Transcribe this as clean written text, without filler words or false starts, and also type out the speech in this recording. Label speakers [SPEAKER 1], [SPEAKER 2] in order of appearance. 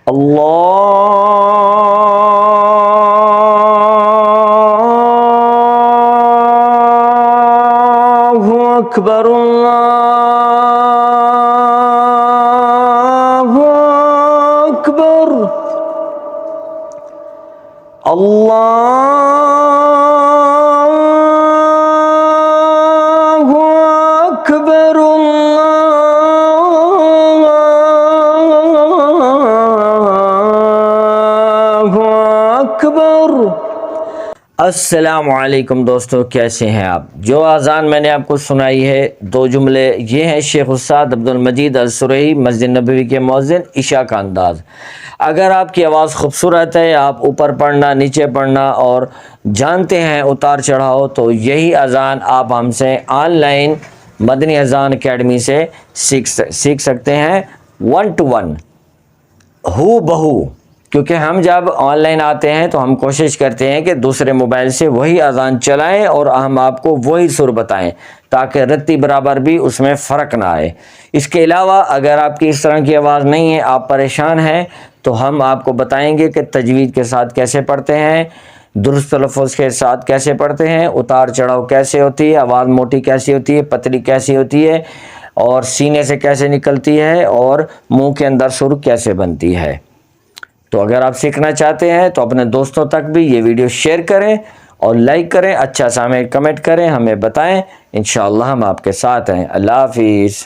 [SPEAKER 1] अल्लाहु अकबर, अल्लाहु अकबर, अल्लाहु अकबर, अल्लाहु अकबर। अस्सलामु अलैकुम दोस्तों, कैसे हैं आप। जो अज़ान मैंने आपको सुनाई है, दो जुमले ये हैं शेख उस्ताद अब्दुल मजीद अल-सुरही मस्जिद नबवी के मौज़िन, इशा का अंदाज़। अगर आपकी आवाज़ खूबसूरत है, आप ऊपर पढ़ना नीचे पढ़ना और जानते हैं उतार चढ़ाव, तो यही अज़ान आप हमसे ऑनलाइन मदनी अज़ान अकेडमी से सीख सकते हैं 1 to 1 हू बहू। क्योंकि हम जब ऑनलाइन आते हैं तो हम कोशिश करते हैं कि दूसरे मोबाइल से वही अज़ान चलाएं और हम आपको वही सुर बताएं, ताकि रत्ती बराबर भी उसमें फ़र्क ना आए। इसके अलावा अगर आपकी इस तरह की आवाज़ नहीं है, आप परेशान हैं, तो हम आपको बताएंगे कि तजवीज़ के साथ कैसे पढ़ते हैं, दुरुस्त तलफ़्फ़ुज़ के साथ कैसे पढ़ते हैं, उतार चढ़ाव कैसे होती है, आवाज़ मोटी कैसी होती है, पतली कैसी होती है, और सीने से कैसे निकलती है, और मुंह के अंदर सुर कैसे बनती है। तो अगर आप सीखना चाहते हैं तो अपने दोस्तों तक भी ये वीडियो शेयर करें और लाइक करें, अच्छा सा हमें कमेंट करें, हमें बताएं। इंशाअल्लाह हम आपके साथ हैं। अल्लाह हाफिज़।